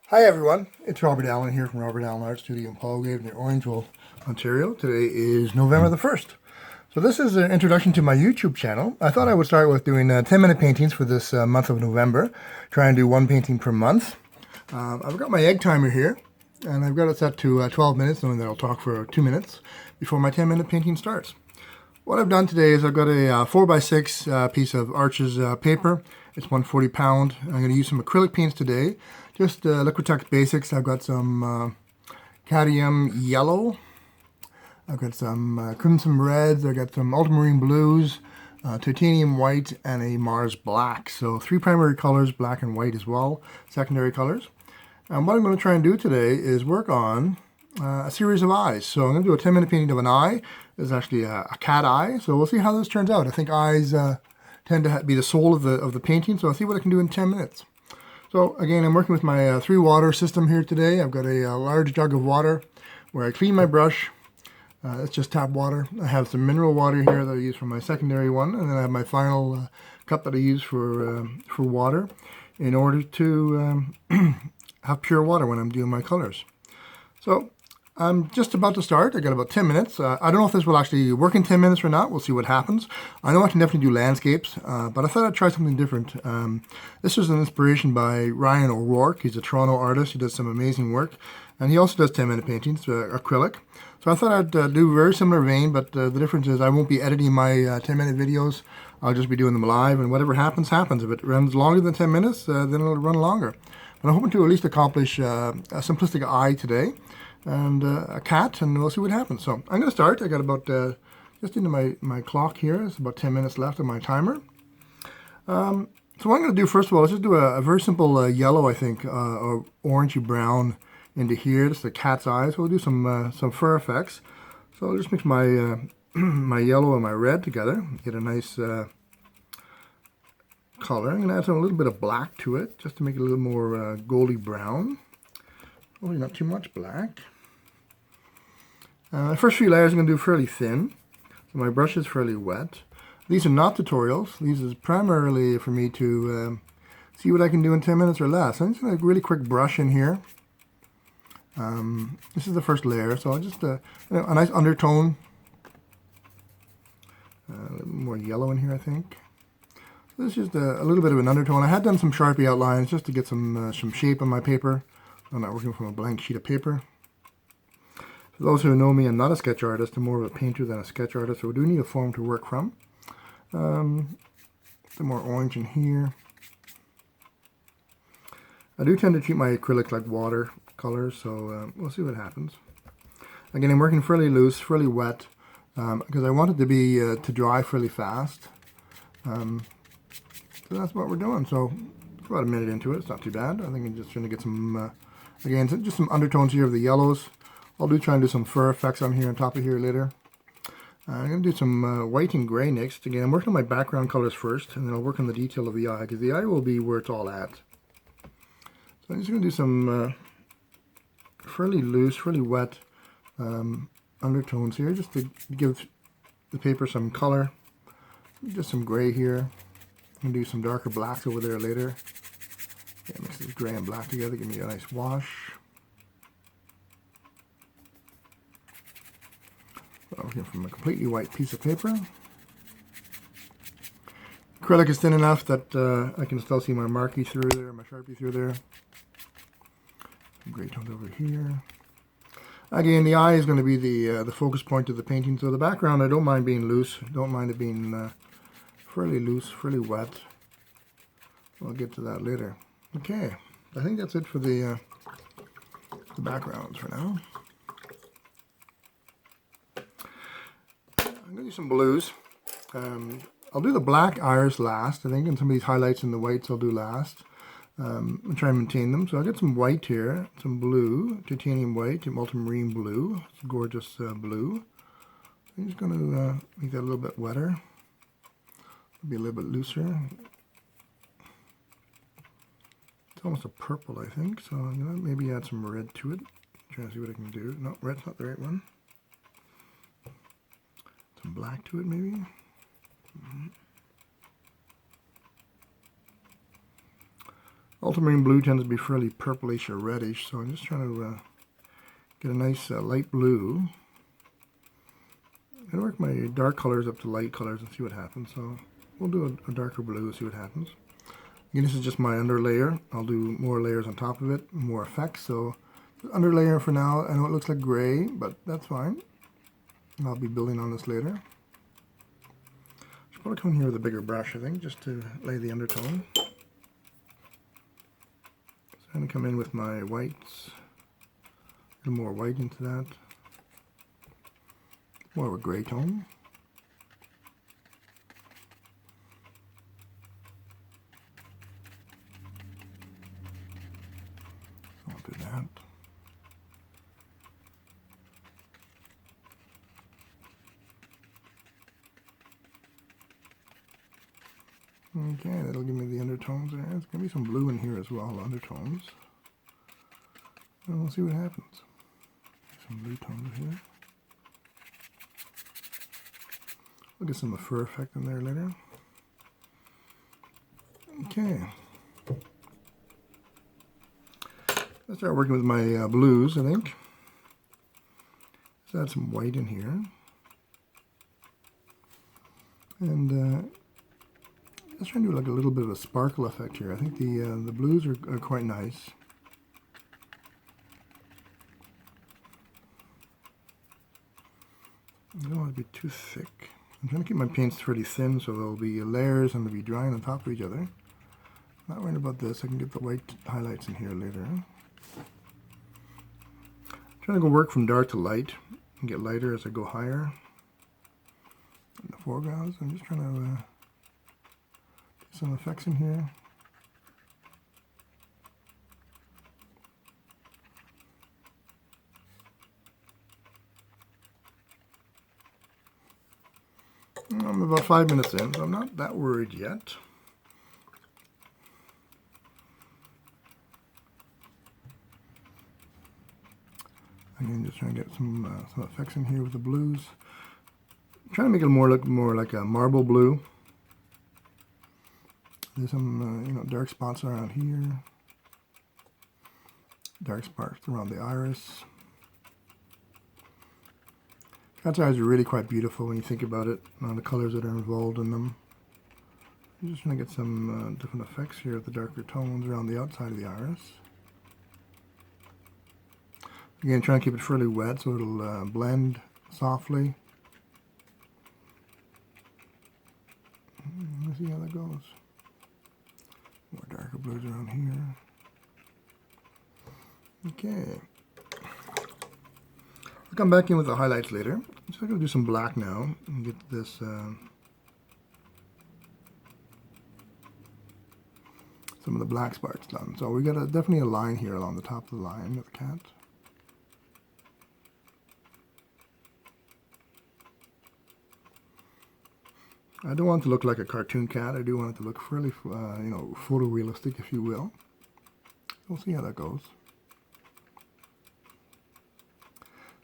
Hi everyone, it's Robert Allen here from Robert Allen Art Studio in Palgrave near Orangeville, Ontario. Today is November the 1st. So this is an introduction to my YouTube channel. I thought I would start with doing 10-minute paintings for this month of November. Try and do one painting per month. I've got my egg timer here, and I've got it set to 12 minutes, knowing that I'll talk for 2 minutes before my 10-minute painting starts. What I've done today is I've got a 4x6 piece of Arches paper. It's 140 pound. I'm going to use some acrylic paints today. Just Liquitex Basics. I've got some cadmium yellow. I've got some crimson reds. I've got some ultramarine blues, titanium white, and a Mars black. So 3 primary colors, black and white as well, secondary colors. And what I'm going to try and do today is work on a series of eyes. So I'm going to do a 10-minute painting of an eye. It's actually a cat eye. So we'll see how this turns out. I think eyes tend to be the soul of the painting. So I'll see what I can do in 10 minutes. So again, I'm working with my 3 water system here today. I've got a large jug of water where I clean my brush. It's just tap water. I have some mineral water here that I use for my secondary one. And then I have my final cup that I use for water in order to have pure water when I'm doing my colors. So I'm just about to start. I got about 10 minutes. I don't know if this will actually work in 10 minutes or not. We'll see what happens. I know I can definitely do landscapes, but I thought I'd try something different. This was an inspiration by Ryan O'Rourke. He's a Toronto artist. He does some amazing work. And he also does 10-minute paintings, acrylic. So I thought I'd do a very similar vein, but the difference is I won't be editing my 10-minute videos. I'll just be doing them live, and whatever happens, happens. If it runs longer than 10 minutes, then it'll run longer. But I'm hoping to at least accomplish a simplistic eye today and a cat, and we'll see what happens. So I'm going to start. I got about, just into my clock here, it's about 10 minutes left on my timer. So what I'm going to do first of all is just do a very simple yellow, I think, or orangey brown into here. This is the cat's eyes. We'll do some fur effects. So I'll just mix my my yellow and my red together, get a nice color. I'm going to add a little bit of black to it, just to make it a little more goldy brown. Only not too much black. The first few layers I'm going to do fairly thin. So my brush is fairly wet. These are not tutorials. These is primarily for me to see what I can do in 10 minutes or less. I'm just going to really quick brush in here. This is the first layer, so I'll just, a nice undertone. A little more yellow in here, I think. So this is just a little bit of an undertone. I had done some Sharpie outlines just to get some shape on my paper. I'm not working from a blank sheet of paper. For those who know me, I'm not a sketch artist. I'm more of a painter than a sketch artist, so we do need a form to work from. Some more orange in here. I do tend to treat my acrylic like water colors, so we'll see what happens. Again, I'm working fairly loose, fairly wet, because I want it to be to dry fairly fast. So that's what we're doing. So it's about a minute into it. It's not too bad. I think I'm just trying to get some, again, just some undertones here of the yellows. I'll try and do some fur effects on here on top of here later. I'm going to do some white and gray next. Again, I'm working on my background colors first, and then I'll work on the detail of the eye, because the eye will be where it's all at. So I'm just going to do some fairly loose, fairly wet undertones here, just to give the paper some color. Just some gray here. I'm going to do some darker blacks over there later. Yeah, mix this gray and black together, give me a nice wash. I'm working from a completely white piece of paper. Acrylic is thin enough that I can still see my marquee through there, my Sharpie through there. Some gray tones over here. Again, the eye is going to be the focus point of the painting. So the background, I don't mind being loose. Don't mind it being fairly loose, fairly wet. We'll get to that later. Okay, I think that's it for the backgrounds for now. I'm going to do some blues. I'll do the black iris last, I think, and some of these highlights and the whites I'll do last. I'll try and maintain them. So I'll get some white here, some blue, titanium white, and ultramarine blue. It's a gorgeous blue. I'm just going to make that a little bit wetter. Be a little bit looser. It's almost a purple, I think, so I'm going to maybe add some red to it. Try to see what I can do. No, red's not the right one. Some black to it, maybe. Ultramarine blue tends to be fairly purplish or reddish, so I'm just trying to get a nice light blue. I'm going to work my dark colors up to light colors and see what happens. So we'll do a darker blue and see what happens. Again, this is just my under layer. I'll do more layers on top of it, more effects. So under layer for now. I know it looks like gray, but that's fine. I'll be building on this later. Should probably come in here with a bigger brush, I think, just to lay the undertone. So I'm going to come in with my whites. A little more white into that. More of a gray tone. I'll do that. Okay, that'll give me the undertones there. There's going to be some blue in here as well, undertones. And we'll see what happens. Some blue tones here. We'll get some fur effect in there later. Okay. Let's start working with my blues, I think. Let's add some white in here. And let's try and do like a little bit of a sparkle effect here. I think the blues are quite nice. I don't want to be too thick. I'm trying to keep my paints pretty thin so there'll be layers and they'll be drying on top of each other. Not worried about this. I can get the white highlights in here later. I'm trying to go work from dark to light and get lighter as I go higher in the foregrounds. I'm just trying to get some effects in here. I'm about 5 minutes in, so I'm not that worried yet. Again, just trying to get some effects in here with the blues. I'm trying to make it look more like a marble blue. There's some dark spots around here, dark spots around the iris. Cat's eyes are really quite beautiful when you think about it, the colors that are involved in them. I'm just trying to get some different effects here with the darker tones around the outside of the iris. Again, trying to keep it fairly wet so it'll blend softly. Let's see how that goes. More darker blues around here. Okay. I'll come back in with the highlights later. So I'm going to do some black now and get this some of the black sparks done. So we got definitely a line here along the top of the line of the cat. I don't want it to look like a cartoon cat. I do want it to look fairly, photorealistic, if you will. We'll see how that goes.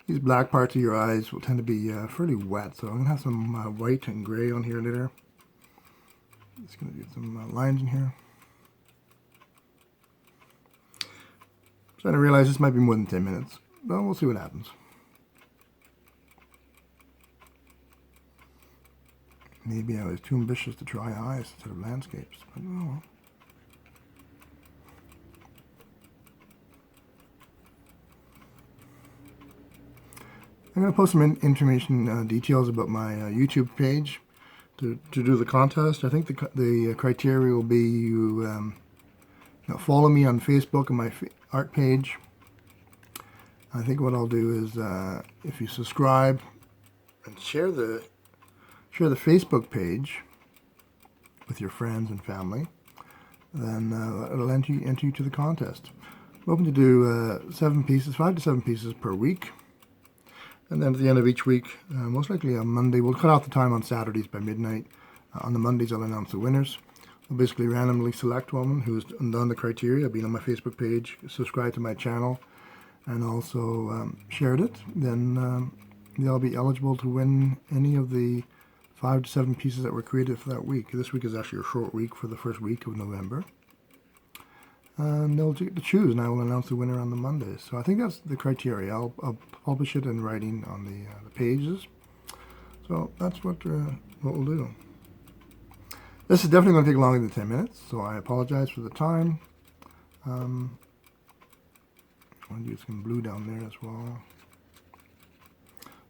These black parts of your eyes will tend to be fairly wet, so I'm going to have some white and gray on here later. Just going to get some lines in here. I'm starting to realize this might be more than 10 minutes, but we'll see what happens. Maybe I was too ambitious to try eyes instead of landscapes, but oh well. I'm going to post some information, details about my YouTube page to do the contest. I think the criteria will be you follow me on Facebook and my art page. I think what I'll do is if you subscribe and share the Facebook page with your friends and family, then it'll enter you to the contest. We're hoping to do 5 to 7 pieces per week. And then at the end of each week, most likely on Monday, we'll cut off the time on Saturdays by midnight. On the Mondays, I'll announce the winners. I'll basically randomly select one who's done the criteria, been on my Facebook page, subscribed to my channel, and also shared it. Then they'll be eligible to win any of the 5 to 7 pieces that were created for that week. This week is actually a short week for the first week of November. and they'll get to choose, and I will announce the winner on the Monday. So I think that's the criteria. I'll publish it in writing on the pages. So that's what we'll do. This is definitely going to take longer than 10 minutes, so I apologize for the time. I'll do some blue down there as well.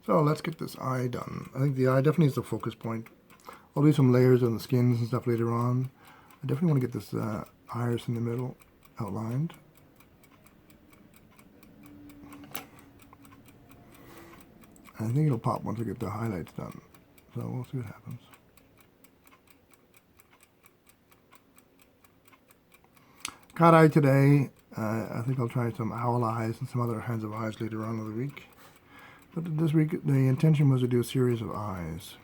So let's get this eye done. I think the eye definitely is the focus point. I'll do some layers on the skins and stuff later on. I definitely want to get this iris in the middle outlined. I think it'll pop once I get the highlights done. So we'll see what happens. Cat eye today. I think I'll try some owl eyes and some other kinds of eyes later on in the week. But this week the intention was to do a series of eyes.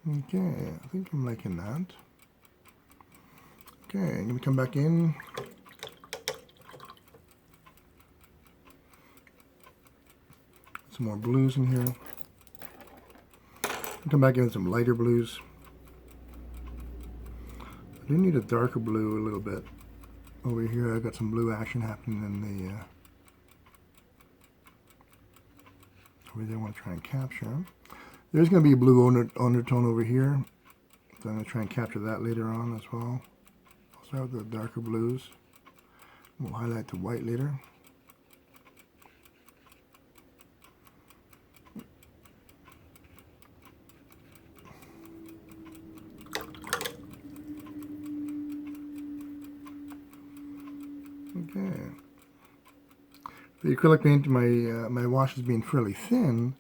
Okay, I think I'm liking that. Okay, I'm going to come back in. Some more blues in here. Come back in with some lighter blues. I do need a darker blue a little bit. Over here I've got some blue action happening in the over there I want to try and capture. There's going to be a blue undertone over here, so I'm going to try and capture that later on as well. I'll start with the darker blues. We'll highlight the white later. Okay. The acrylic paint, my wash is being fairly thin.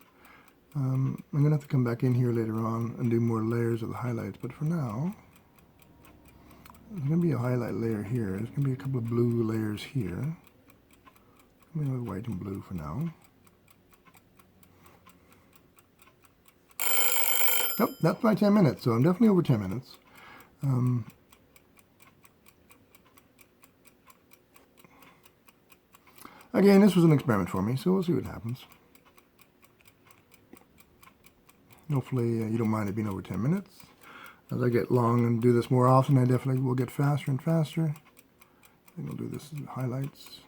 I'm going to have to come back in here later on and do more layers of the highlights, but for now, there's going to be a highlight layer here. There's going to be a couple of blue layers here. I'm going to go white and blue for now. Yep, that's my 10 minutes, so I'm definitely over 10 minutes. Again, this was an experiment for me, so we'll see what happens. Hopefully you don't mind it being over 10 minutes. As I get long and do this more often, I definitely will get faster and faster. I think we'll do this as highlights.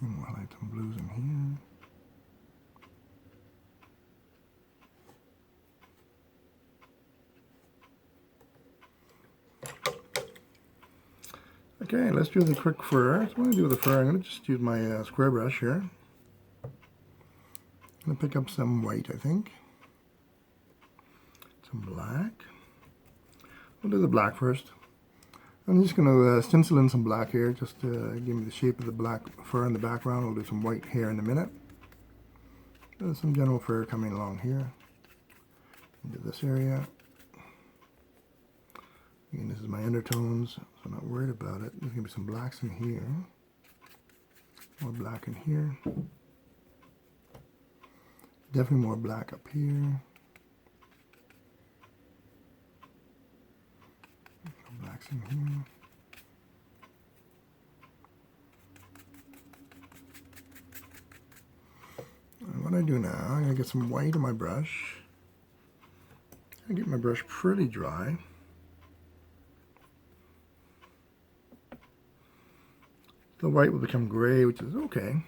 And we'll highlight some blues in here. Okay, let's do the quick fur. So what I'm going to do with the fur, I'm going to just use my square brush here. I'm going to pick up some white, I think. Some black. We'll do the black first. I'm just going to stencil in some black here, just to give me the shape of the black fur in the background. We'll do some white hair in a minute. There's some general fur coming along here. Into this area. Again, this is my undertones, so I'm not worried about it. There's going to be some blacks in here. More black in here. Definitely more black up here. Blacks in here. And what I do now, I'm going to get some white on my brush. I get my brush pretty dry. The white will become gray, which is okay.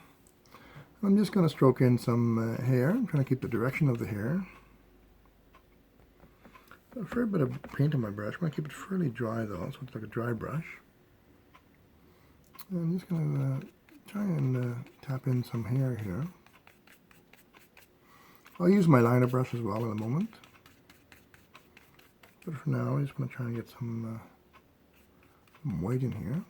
I'm just going to stroke in some hair. I'm trying to keep the direction of the hair. A fair bit of paint on my brush. I'm going to keep it fairly dry though, so it's like a dry brush. And I'm just going to try and tap in some hair here. I'll use my liner brush as well in a moment. But for now, I just want to try and get some white in here.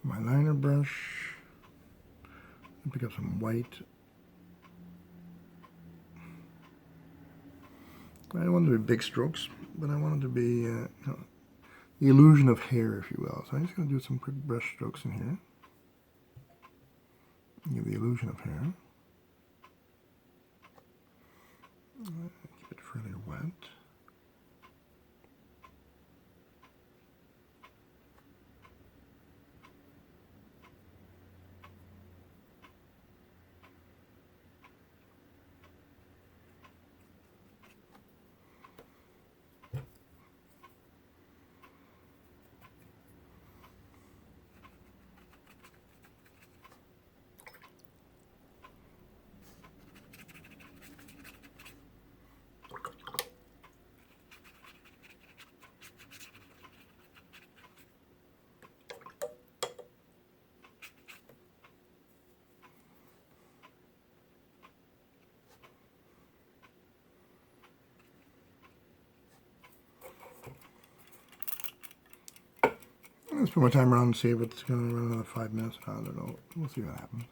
My liner brush, pick up some white. I don't want it to be big strokes, but I want it to be you know, the illusion of hair, if you will. So I'm just going to do some quick brush strokes in here. Give the illusion of hair. Keep it fairly wet. Let's put my timer on and see if it's going to run another 5 minutes. I don't know. We'll see what happens.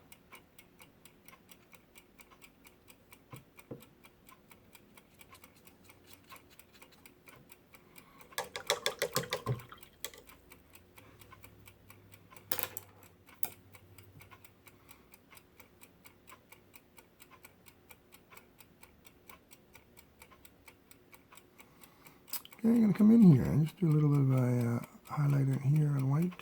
Okay, I'm going to come in here and just do a little bit of a highlight in here on white.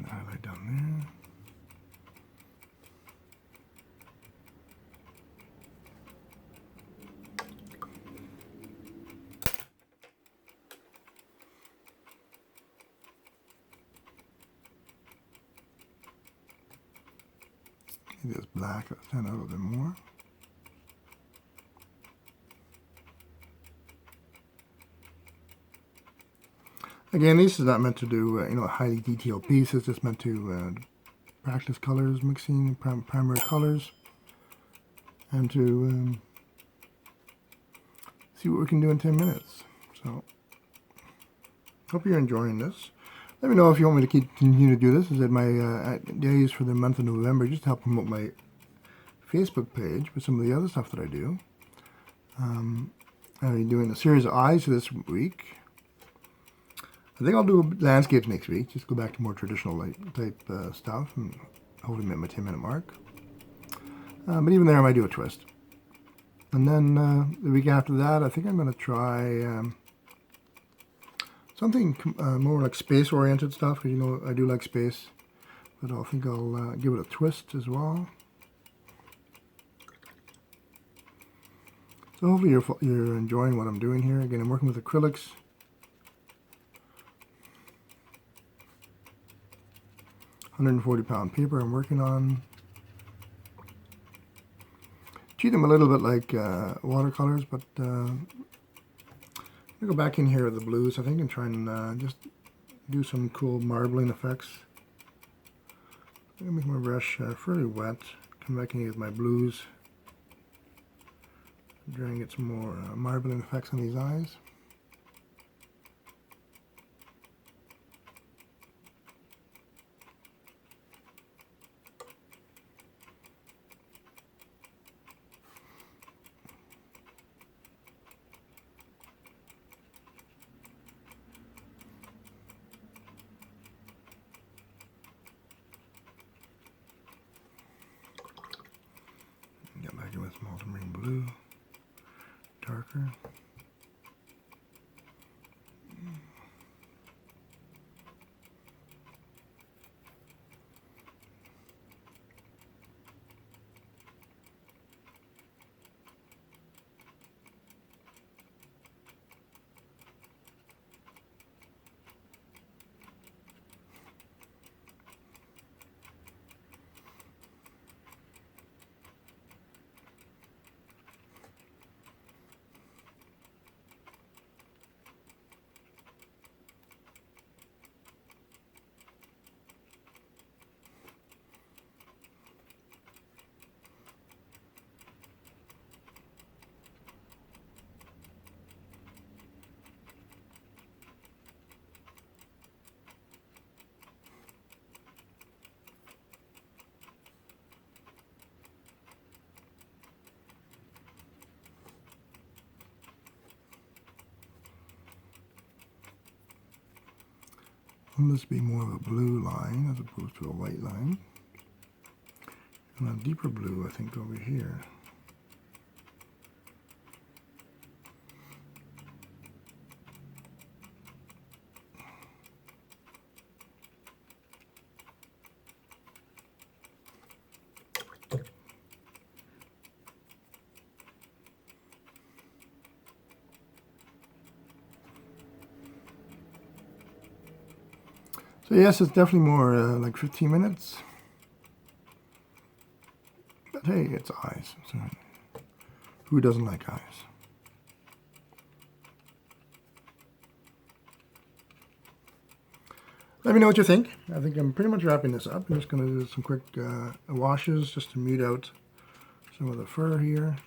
Highlight down there. Maybe this black, let's stand out a little bit more. Again, this is not meant to do you know, a highly detailed piece. It's just meant to practice colors, mixing primary colors, and to see what we can do in 10 minutes. So, hope you're enjoying this. Let me know if you want me to continue to do this. As I said, my days for the month of November, just to help promote my Facebook page with some of the other stuff that I do. I'll be doing a series of eyes this week. I think I'll do landscapes next week. Just go back to more traditional type stuff and hopefully make my 10-minute mark. But even there, I might do a twist. And then the week after that, I think I'm going to try something more like space-oriented stuff, because you know I do like space. But I think I'll give it a twist as well. So hopefully you're enjoying what I'm doing here. Again, I'm working with acrylics. £140 paper I'm working on. Treat them a little bit like watercolors, but I'm going to go back in here with the blues, I think, and try and just do some cool marbling effects. I'm going to make my brush fairly wet. Come back in here with my blues. Try and get some more marbling effects on these eyes. darker. And this be more of a blue line as opposed to a white line. And a deeper blue, I think, over here. So yes, it's definitely more like 15 minutes. But hey, it's eyes. So who doesn't like eyes? Let me know what you think. I think I'm pretty much wrapping this up. I'm just going to do some quick washes just to mute out some of the fur here.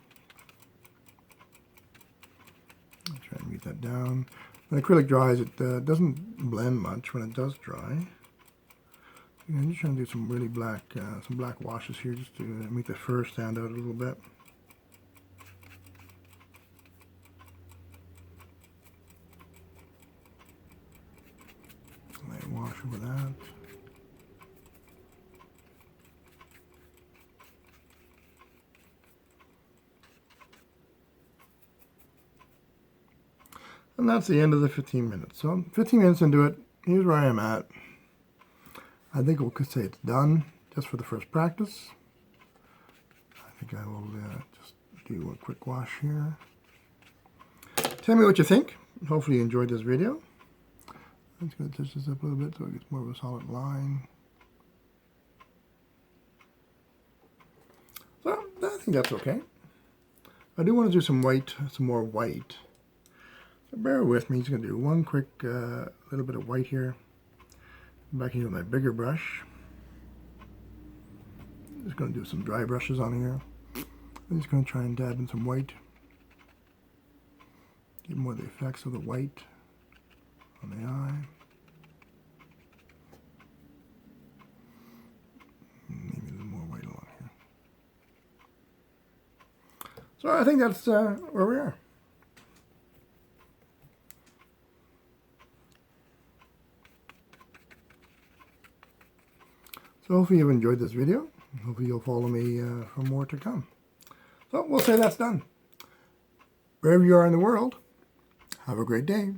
I'll try and mute that down. When acrylic dries, it doesn't blend much when it does dry. I'm just trying to do some really black washes here just to make the fur stand out a little bit. Light wash over that. And that's the end of the 15 minutes. So 15 minutes into it, here's where I am at. I think we could say it's done just for the first practice. I think I will just do a quick wash here. Tell me what you think. Hopefully you enjoyed this video. I'm just going to touch this up a little bit so it gets more of a solid line. So I think that's okay. I do want to do some more white. So bear with me. Just going to do one quick little bit of white here. Back into my bigger brush. Just going to do some dry brushes on here. I'm just going to try and dab in some white. Get more of the effects of the white on the eye. Maybe a little more white along here. So I think that's where we are. So hopefully you've enjoyed this video. Hopefully you'll follow me for more to come. So we'll say that's done. Wherever you are in the world, have a great day.